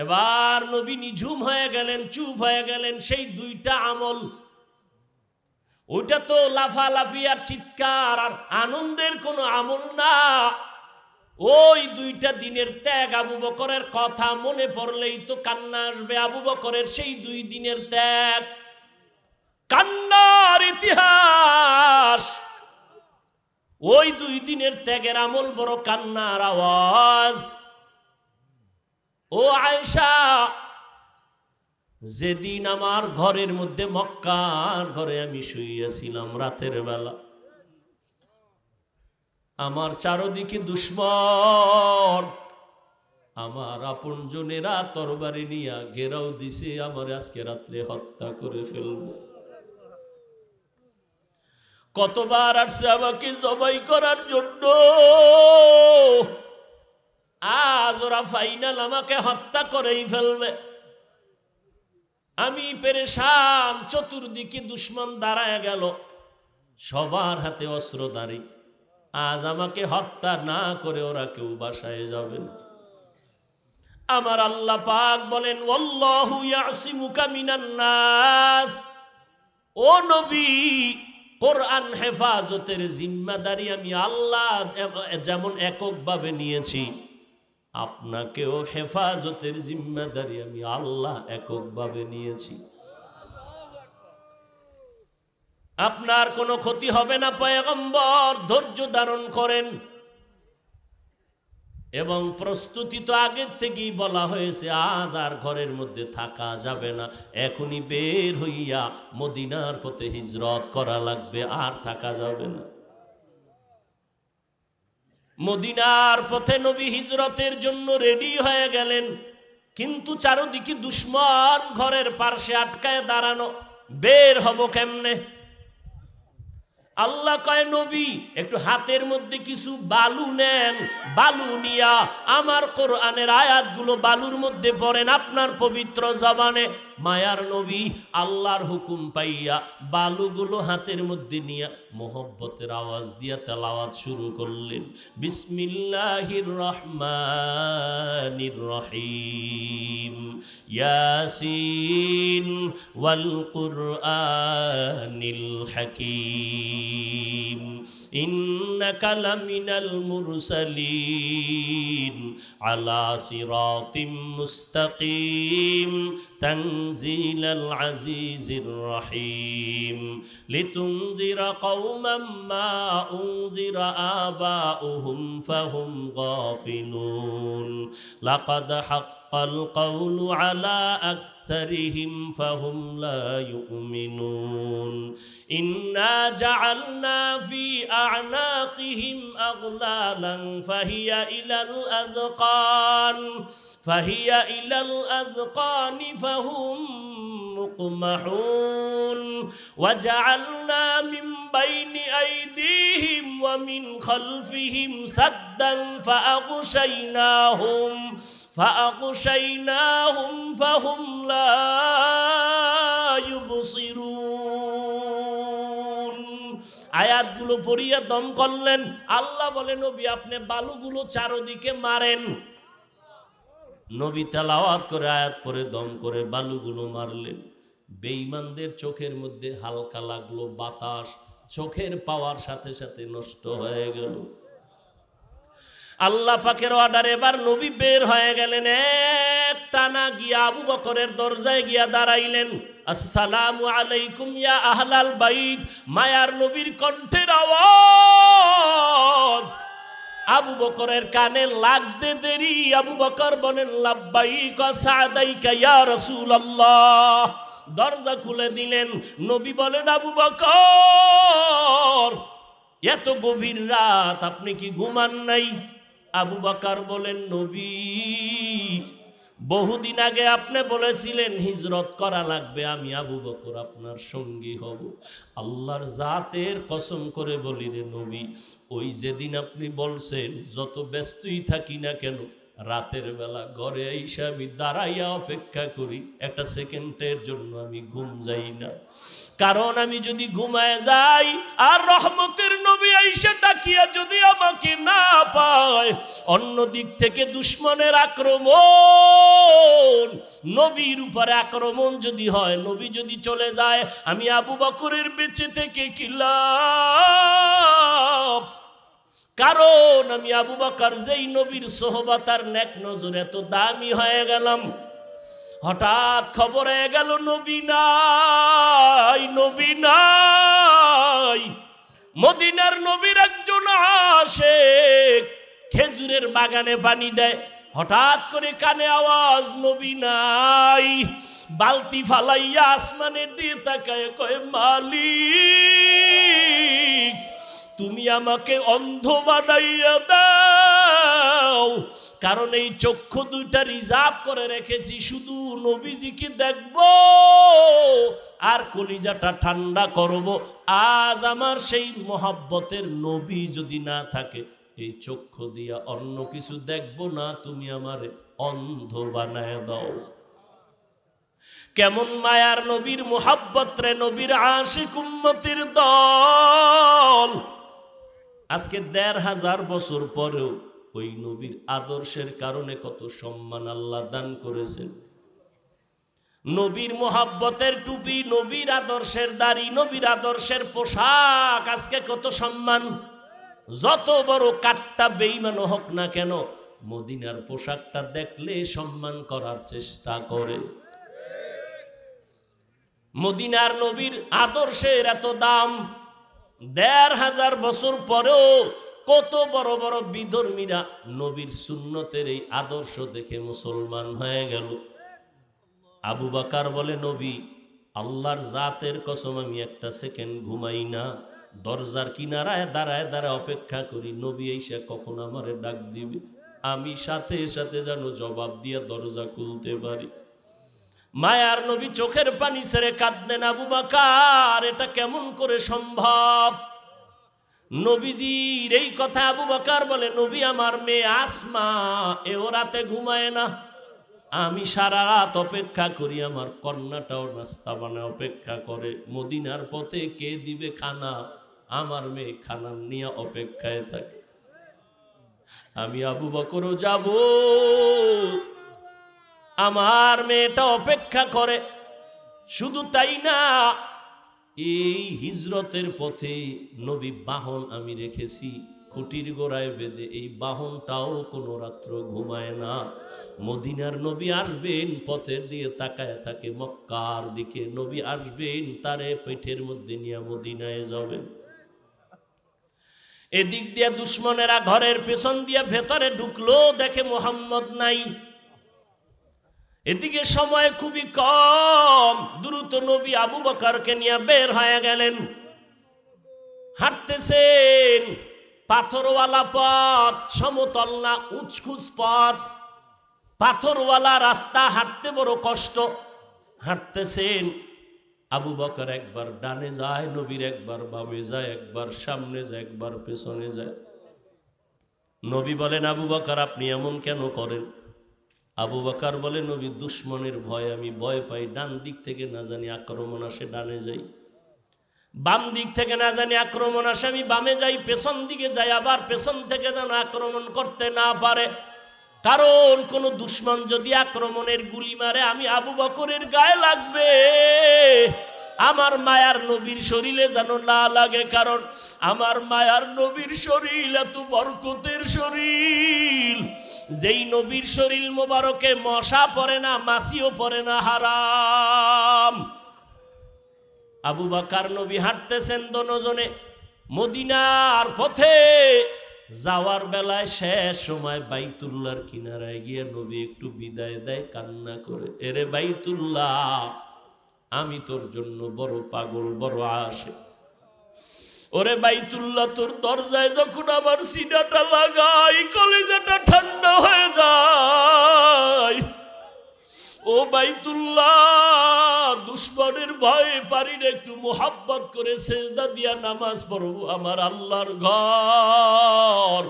এবার নবী নিঝুম হয়ে গেলেন, চুপ হয়ে গেলেন। সেই দুইটা আমল, ওইটা তো লাফালাফি আর চিৎকার আর আনন্দের কোনো আমল না। ওই দুইটা দিনের ত্যাগ, আবু বকরের কথা মনে পড়লেই তো কান্না আসবে। আবু বকরের সেই 2 দিনের ত্যাগ কান্নার ইতিহাস। ওই 2 দিনের ত্যাগের আমল বড় কান্নার আওয়াজ। ও আয়েশা, যেদিন আমার ঘরের মধ্যে, মক্কার ঘরে আমি শুইয়াছিলাম রাতের বেলা, আমার চারদিকে দুশমন, আমার আপনজনেরা তরবারি নিয়া ঘেরাও দিছে, আমার আজকে রাত্রে হত্যা করে ফেলবে। কতবার আসছে আমাকে জবাই করার জন্য, আজ ওরা ফাইনাল আমাকে হত্যা করেই ফেলবে। আমি পেরেশান, চতুর্দিকে দুশমন দাঁড়ায় গেল, সবার হাতে অস্ত্রধারী। আজ আমাকে হত্যা না করে ওরা কেউ বাসায় যাবে না। আমার আল্লাহ পাক বলেন, ওয়াল্লাহু ইয়াসিমুকা মিনান নাস। ও নবী, কোরআন হেফাজতের জিম্মাদারি আমি আল্লাহ যেমন এককভাবে নিয়েছি, আপনাকেও হেফাজতের জিম্মাদারি আমি আল্লাহ এককভাবে নিয়েছি। আপনার কোনো ক্ষতি হবে না পয়গম্বর, ধৈর্য ধারণ করেন। এবং প্রস্তুতি তো আগের থেকেই বলা হয়েছে, আজ আর ঘরের মধ্যে থাকা যাবে না, এখনই বের হইয়া মদিনার পথে হিজরত করা লাগবে, আর থাকা যাবে না। মদিনার পথে নবী হিজরতের জন্য রেডি হয়ে গেলেন, কিন্তু চারদিকে দুশমন ঘরের পার্শ্বে আটকায় দাঁড়ানো, বের হব কেমনে? আল্লাহ কয়, নবী একটু হাতের মধ্যে কিছু বালু নেন, বালু নিয়া আমার কোরআনের আয়াতগুলো বালুর মধ্যে পড়েন আপনার পবিত্র জবানে। মায়ার নবী আল্লাহর হুকুম পাইয়া বালুগুলো হাতের মধ্যে নিয়া মোহব্বতের আওয়াজ দিয়া তেলাওয়াত শুরু করলেন। বিসমিল্লাহির রহমানির রহিম, ইয়াসিন ওয়াল কুরআনিল হাকীম, ইন্নাকা লামিনাল মুরসালিন আলা সিরাতিম মুস্তাকিম, তানজিলাল আজিজির রহিম, লিতুনজিরা কওমান মা উনজিরা আবাউহুম ফাহুম গাফিলুন, লাকাদ হাক্কাল কওলু আলা আকসারিহিম ফাহুম লা ইউমিনুন, ইন্না জাআলনা ফি আ'নাকিহিম আগলালান ফাহিয়া ইলাল আযকানি ফাহুম মুকমাহুন, ওয়াজআলনা মিন বাইনি আইদিহিম ওয়া মিন খালফিহিম সাদ্দান ফাআগশাইনাহুম ফাহুম লা ইউবসিরুন। আয়াতগুলো পড়িয়া দম করলেন। আল্লাহ বলে, নবী আপনি বালুগুলো চারদিকে মারেন। নবী তেলাওয়াত করে আয়াত পড়ে দম করে বালুগুলো মারলেন। বেঈমানদের চোখের মধ্যে হালকা লাগলো বাতাস, চোখের পাওয়ার সাথে সাথে নষ্ট হয়ে গেল। আল্লাহ পাকের অর্ডার, এবার নবী বের হয়ে গেলেন। এক টানা গিয়া আবু বকরের দরজায় গিয়া দাঁড়াইলেন। আসসালামু আলাইকুম ইয়া আহলাল বাইত। মায়ার নবীর কণ্ঠের আওয়াজ আবু বকরের কানে লাগতে দেরি। আবু বকর বলেন, লাব্বাইকা সাদাইকা ইয়া রাসূলুল্লাহ। দরজা খুলে দিলেন। নবী বলেন, আবু বকর এত গভীর রাত আপনি কি ঘুমান নাই? আবু বকর বলেন, নবী বহুদিন আগে আপনি বলেছিলেন হিজরত করা লাগবে, আমি আবু বকর আপনার সঙ্গী হব। আল্লাহর জাতের কসম করে বলি রে নবী, ওই যেদিন আপনি বলছেন যত ব্যস্তই থাকি না কেন, রাতের বেলা ঘরে আইসা আমি দাঁড়াইয়া অপেক্ষা করি, একটা সেকেন্ডের জন্য আমি ঘুম যাই না। কারণ আমি যদি ঘুমায় যাই আর রহমতের নবী আইসা ডাকিয়া যদি আমাকে না পায়, অন্য দিক থেকে দুশমনের আক্রমণ, নবীর উপরে আক্রমণ যদি হয়, নবী যদি চলে যায়, আমি আবু বকরের বেঁচে থেকে কি লাভ? কারণ আমি আবু বকর যেই নবীর সোহবত আর নেক নজর এত দামি হয়ে গেলাম, হঠাৎ খবর হয়ে গেল নবী নাই, নবী নাই। মদিনার নবীর একজন আশিক খেজুরের বাগানে পানি দেয়, হঠাৎ করে কানে আওয়াজ নবী নাই। বালতি ফালাইয়া আসমানের দিয়ে তাকায় কয়, মালিক তুমি আমাকে অন্ধ বানাইয়া দাও, কারণ এই চক্ষু দুইটা রিজার্ভ করে রেখেছি শুধু নবীজিকে দেখব আর কলিজাটা ঠান্ডা করব। আজ আমার সেই মোহাব্বতের নবী যদি না থাকে, এই চক্ষু দিয়া অন্য কিছু দেখব না, তুমি আমারে অন্ধ বানায় দাও। কেমন মায়ার নবীর মোহাব্বত রে, নবীর আশিক উম্মতের দল। আজকে ১৫০০ বছর পরেও ওই নবীর আদর্শের কারণে কত সম্মান আল্লাহ দান করেছেন। নবীর মোহাব্বতের টুপি, নবীর আদর্শের দাড়ি, নবীর আদর্শের পোশাক, আজকে কত সম্মান। যত বড় কাট্টা বেঈমান হোক না কেন, মদিনার পোশাকটা দেখলে সম্মান করার চেষ্টা করে। মদিনার নবীর আদর্শের এত দাম, ১৫০০ বছর পরেও কত বড় বড় বিধর্মীরা নবীর সুন্নতের এই আদর্শ দেখে মুসলমান হয়ে গেল। আবু বকর বলে, নবী আল্লাহর জাতের কসম আমি একটা সেকেন্ড ঘুমাই না, দরজার কিনারায় দাঁড়ায় দাঁড়ায় অপেক্ষা করি নবী এসে কখন আমারে ডাক দিবে, আমি সাথে সাথে যেন জবাব দিয়ে দরজা খুলতে পারি। মায়ার নবী চোখের পানি ছেড়ে কাঁদলেন, আবু বকর এটা কেমন করে সম্ভব? নবীজির এই কথা আবু বকর বলে, নবী আমার মেয়ে আসমা এও রাতে ঘুমায় না, আমি সারা রাত অপেক্ষা করি, আমার কন্যাটাও নাস্তা বানায় অপেক্ষা করে, মদিনার পথে কে দিবে খানা, আমার মেয়ে খানা নিয়ে অপেক্ষায় থাকে, আমি আবু বকরও যাব, আমার মেয়েটা অপেক্ষা করে। শুধু তাই না, এই হিজরতের পথে নবী বাহন আমি রেখেছি খুঁটির গোড়ায় বেঁধে, এই বাহনটাও কোনো রাত্র ঘুমায় না। মদিনার নবী আসবেন, পথের দিয়ে তাকায় থাকে মক্কার দিকে, নবী আসবেন তারে পেটের মধ্যে নিয়ে মদিনায় যাবেন। এদিক দিয়ে দুশ্মনেরা ঘরের পেছন দিয়ে ভেতরে ঢুকলো, দেখে মোহাম্মদ নাই। এদিকে সময় খুবই কম, দ্রুত নবী আবু বকরকে নিয়ে বের হয়ে গেলেন। হাঁটতেছেন, পাথরওয়ালা পথ, সমতল না, উঁচখুচ পথ, পাথরওয়ালা রাস্তা, হাঁটতে বড় কষ্ট। হাঁটতেছেন, আবু বকর একবার ডানে যায়, নবীর একবার বামে যায়, একবার সামনে যায়, একবার পেছনে যায়। নবী বলেন, আবু বকর আপনি এমন কেন করেন? আবু বকর বলে, নবী দুশ্মনের ভয় আমি ভয় পাই, ডান দিক থেকে না জানি আক্রমণ আসে ডানে যাই, বাম দিক থেকে না জানি আক্রমণ আসে আমি বামে যাই, পেছন দিকে যাই, আবার পেছন থেকে যেন আক্রমণ করতে না পারে, কারণ কোন দুশ্মন যদি আক্রমণের গুলি মারে আমি আবু বকরের গায়ে লাগবে, আমার মায়ার নবীর শরীরে যেন না লাগে, কারণ আমার মায়ার নবীর শরীর এত বরকতের শরীর, যেই নবীর শরীর মোবারকে মশা পড়ে না, মাছিও পড়ে না, হারাম। আবু বকর নবী হাঁটতেছেন দোনোজনে মদিনার পথে, যাওয়ার বেলায় শেষ সময় বাইতুল্লাহর কিনারায় গিয়ে নবী একটু বিদায় দেয় কান্না করে, এরে বাইতুল্লাহ আমি তোর জন্য বড় পাগল, বড় আশে, ওরে বাইতুল্লাহ তোর দরজায় যখন আমার সিনাটা লাগাই কলিজাটা ঠান্ডা হয়ে যায়, ও বাইতুল্লাহ দুশ্মনের ভয়ে পারি না একটু মোহাব্বত করে সেজদা দিয়া নামাজ পড়বো, আমার আল্লাহর ঘর,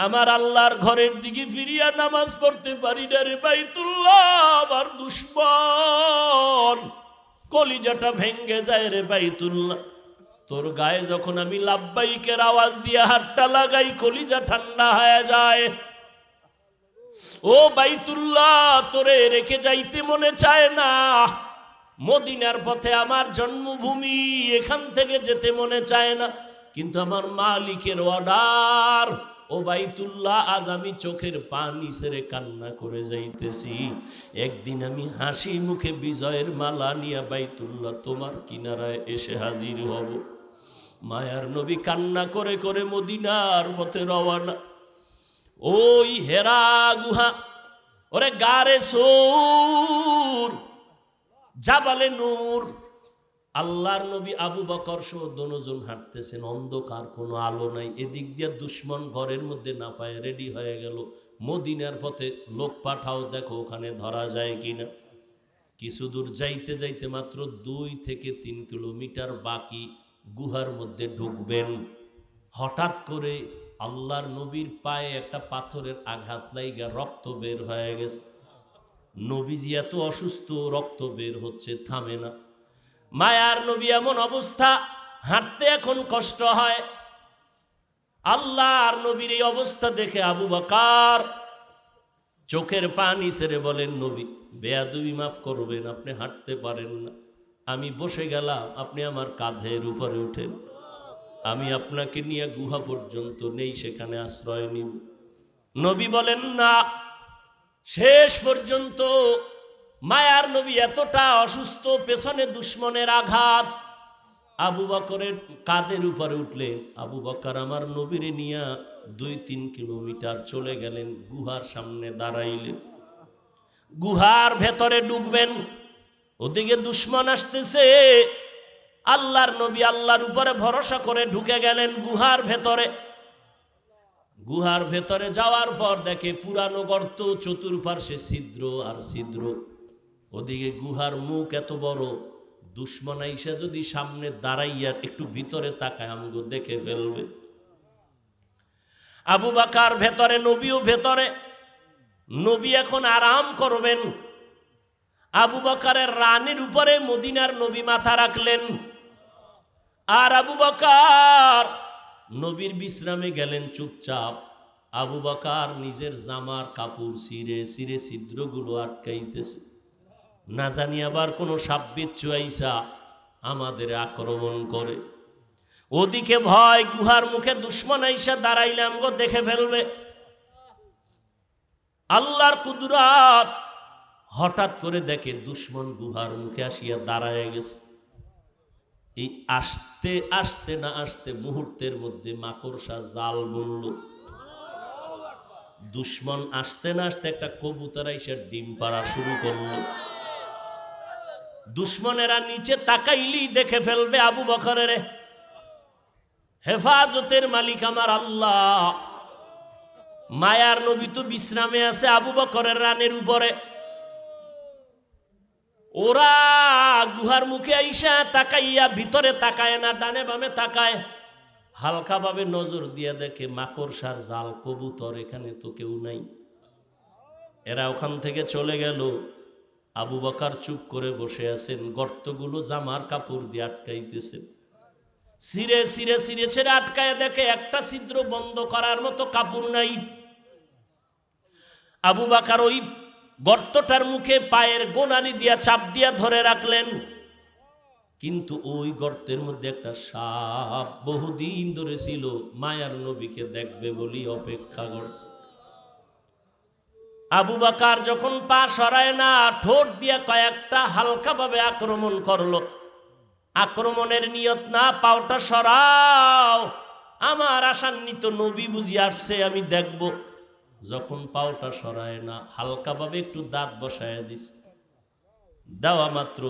আমার আল্লাহর ঘরের দিকে ফিরিয়া নামাজ পড়তে পারি না রে বাইতুল্লাহ, আমার দুশ্মন, কলিজাটা ভেঙ্গে যায় রে বাইতুল্লাহ, তোর গায়ে যখন আমি লাব্বাইকের আওয়াজ দিয়ে হাতটা লাগাই কলিজা ঠান্ডা হয়ে যায়। ও বাইতুল্লাহ, তোরে রেখে যাইতে মনে চায় না। মদিনার পথে আমার জন্মভূমি, এখান থেকে যেতে মনে চায় না, কিন্তু আমার মালিকের অর্ডার। ও বাইতুল্লাহ, আজ আমি চোখের পানি ছেড়ে কান্না করে যাইতেছি। একদিন আমি হাসি মুখে বিজয়ের মালা নিয়ে বাইতুল্লাহ তোমার কিনারায় এসে হাজির হব। মায়ার নবী কান্না করে করে মদিনার পথে রওয়ানা। ওই হেরা গুহা, ওরে গারে সূর, জাবালে নূর, আল্লাহর নবী আবু বকর সহ দোনোজন হাঁটতেছেন, অন্ধকার, কোনো আলো নাই। এদিক দিয়ে দুশ্মন ঘরের মধ্যে না পায় রেডি হয়ে গেল, মদিনার পথে লোক পাঠাও, দেখো ওখানে ধরা যায় কিনা। কিছু দূর যাইতে যাইতে মাত্র 2 থেকে 3 কিলোমিটার বাকি, গুহার মধ্যে ঢুকবেন। হঠাৎ করে আল্লাহর নবীর পায়ে একটা পাথরের আঘাত লাইগা রক্ত বের হয়ে গেছে। নবীজি এত অসুস্থ, রক্ত বের হচ্ছে, থামে না। মায়ার নবী এমন অবস্থা, হাঁটতে এখন কষ্ট হয়। আল্লাহর নবীর এই অবস্থা দেখে আবু বকর চোখের পানি ছেড়ে বলেন, নবী বেয়াদবি মাফ করবেন, আপনি হাঁটতে পারেন না, আমি বসে গেলাম, আপনি আমার কাঁধের উপরে উঠেন, আমি আপনাকে নিয়ে গুহা পর্যন্ত নেই, সেখানে আশ্রয় নিব। নবী বলেন না। শেষ পর্যন্ত মায়ার নবী এতটা অসুস্থ, পেছনে দুশ্মনের আঘাত, আবু বকরের কাঁধের উপরে উঠলেন। আবু বকর আমার নবীরে নিয়ে 2-3 কিলোমিটার চলে গেলেন, গুহার সামনে দাঁড়াইলেন। গুহার ভেতরে ঢুকবেন, ওদিকে দুশ্মন আসতেছে। আল্লাহর নবী আল্লাহর উপরে ভরসা করে ঢুকে গেলেন গুহার ভেতরে। গুহার ভেতরে যাওয়ার পর দেখে পুরানো গর্ত, চতুর্পার্শ্বে ছিদ্র আর ছিদ্র। ওদিকে গুহার মুখ এত বড়, দুশ্মন আইসা যদি সামনে দাঁড়াইয়া একটু ভিতরে তাকায় আমগো দেখে ফেলবে। আবু বকর ভেতরে, নবীও ভেতরে। নবী এখন আরাম করবেন। আবু বকরের রানের উপরে মদিনার নবী মাথা রাখলেন, আর আবু বকর নবীর বিশ্রামে গেলেন চুপচাপ। আবু বকর নিজের জামার কাপড় ছিঁড়ে ছিঁড়ে ছিদ্রগুলো আটকাইতেছে, না জানি আবার কোনো সাব্বিচ্ছু আইসা আমাদের আক্রমণ করে। ওদিকে ভয়, গুহার মুখে দুশ্মন আইসা দাঁড়াইলে আমগো দেখে ফেলবে। আল্লাহর কুদরত, হঠাৎ করে দেখে দুশ্মন গুহার মুখে আসিয়া দাঁড়ায় গেছে। এই আসতে আসতে না আসতে মুহূর্তের মধ্যে মাকড়সা জাল বলল। দুশ্মন আসতে না আসতে একটা কবুতর আইসা ডিম পাড়া শুরু করলো। দুশ্মনেরা নিচে তাকাইলেই দেখে ফেলবে আবু বকরের। হেফাজতের মালিক আমার আল্লাহ। মায়ার নবী তো বিশ্রামে আছে আবু বকরের রানের উপরে। ওরা গুহার মুখে আইসা তাকাইয়া ভিতরে তাকায় না, ডানে বামে তাকায়, হালকা ভাবে নজর দিয়ে দেখে মাকড়সার জাল, কবুতর, এখানে তো কেউ নাই। এরা ওখান থেকে চলে গেল। আবু বকর চুপ করে বসে আছেন, গর্তগুলো জামার কাপড় দিয়ে আটকাইতেছেন। ছিঁড়ে ছিঁড়ে ছিঁড়ে ছেড়ে আটকায় দেখে একটা ছিদ্র বন্ধ করার মতো কাপড় নাই। আবু বকর ওই গর্তটার মুখে পায়ের গোনালি দিয়া চাপ দিয়া ধরে রাখলেন, কিন্তু ওই গর্তের মধ্যে একটা সাপ বহুদিন ধরে ছিল, মায়ার নবীকে দেখবে বলি অপেক্ষা করছে। আবু বকর যখন পা সরায় না, ঠোঁট দিয়া কয়েকটা হালকা ভাবে আক্রমণ করলো। আক্রমণের নিয়ত না, পাওটা সরাও, আমার আশান্বিত নবী বুঝি আসছে, আমি দেখব। যখন পাওটা সরায় না, হালকা ভাবে একটু দাঁত বসায় দিছে। দেওয়া মাত্র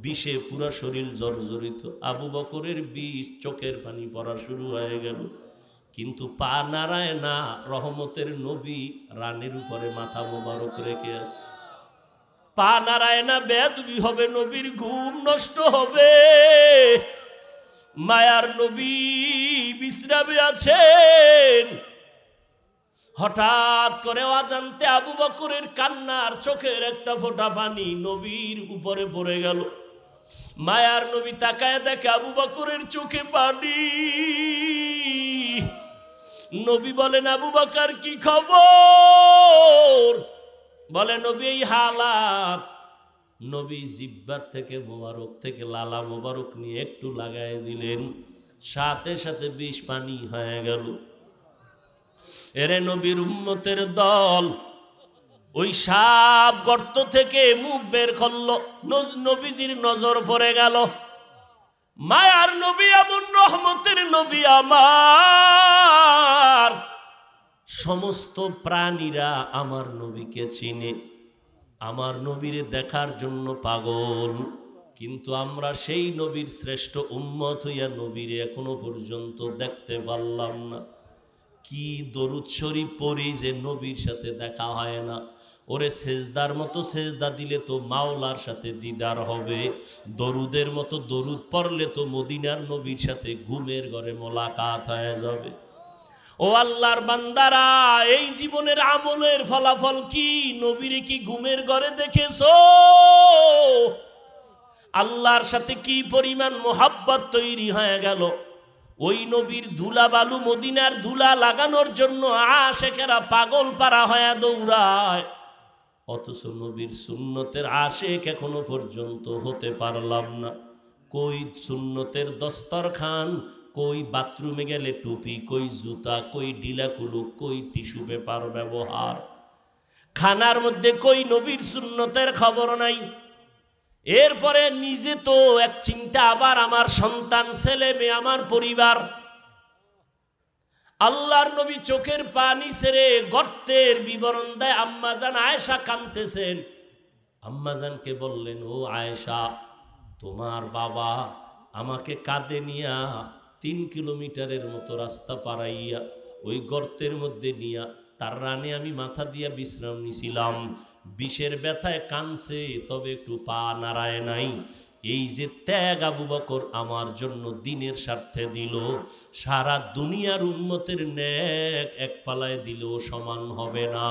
বিষে পুরা শরীর জর্জরিত। আবু বকরের বিষ, চোখের পানি পড়া শুরু হয়ে গেল, কিন্তু পা নাড়ায় না। রহমতের নবী রানের উপরে মাথা মোবারক রেখে আছে, পা নাড়ায় না। বেয়াদবি হবে, নবীর ঘুম নষ্ট হবে। মায়ার নবী বিশ্রামে আছেন। হঠাৎ করে অজান্তে আবু বকরের কান্নার চোখের একটা ফোঁটা পানি নবীর উপরে পড়ে গেল। মায়ার নবী তাকায় দেখে আবু বকরের চোখে পানি। নবী বলেন, আবু বকর কি খবর? বলে, নবী এই হালাত। নবী জিহ্বার থেকে মোবারক থেকে লালা মোবারক নিয়ে একটু লাগাই দিলেন, সাথে সাথে বিষ পানি হয়ে গেল। এরে নবীর উম্মতের দল, ওই সাপ গর্ত থেকে মুখ বের করলো, নবীজির নজর পড়ে গেল। মায়ার নবী, এমন রহমতের নবী আমার, সমস্ত প্রাণীরা আমার নবীকে চিনে, আমার নবীরে দেখার জন্য পাগল। কিন্তু আমরা সেই নবীর শ্রেষ্ঠ উম্মত হইয়া নবীরে এখনো পর্যন্ত দেখতে পারলাম না। কি দরুদ শরীফ পড়ি যে নবীর সাথে দেখা হয় না। ওরে সেজদার মতো সেজদা দিলে তো মাওলার সাথে দিদার হবে, দরুদের মতো দরুদ পড়লে তো মদিনার নবীর সাথে ঘুমের ঘরে মোলাকাত হয়ে যাবে। ও আল্লাহর বান্দারা, এই জীবনের আমলের ফলাফল কি? নবীরে কি ঘুমের ঘরে দেখেছো? আল্লাহর সাথে কি পরিমাণ মোহাব্বত তৈরি হয়ে গেল। ওই নবীর ধুলা বালু, মদিনার ধুলা লাগানোর জন্য আশেকেরা পাগল পারা হয়ে দৌড়ায়, অথচ নবীর সুন্নতের আশেক এখনো পর্যন্ত হতে পারলাম না। কই সুন্নতের দস্তরখান, কই বাথরুমে গেলে টুপি, কই জুতা, কই ডিলা কুলুক, কই টিস্যু পেপার ব্যবহার, খানার মধ্যে কই নবীর সুন্নতের খবর নাই। এরপরে নিজে তো এক চিন্তা, আবার আমার সন্তান, ছেলে মেয়ে, আমার পরিবার। আল্লাহর নবী চোখের পানি ছেড়ে গর্তের বিবরণ দেয়। আম্মাজান আয়েশা কাঁদতেছেন। আম্মাজানকে বললেন, ও আয়েশা, তোমার বাবা আমাকে কাঁধে নিয়া 3 কিলোমিটারের মতো রাস্তা পারাইয়া ওই গর্তের মধ্যে নিয়া তার রানে আমি মাথা দিয়া বিশ্রাম নিছিলাম। বিষের ব্যথায় কানছে, তবে একটু পা নাড়ায় নাই। এই যে ত্যাগ আবু বকর আমার জন্য দিনের স্বার্থে দিল, সারা দুনিয়ার উম্মতের নেক এক পালায় দিলেও সমান হবে না।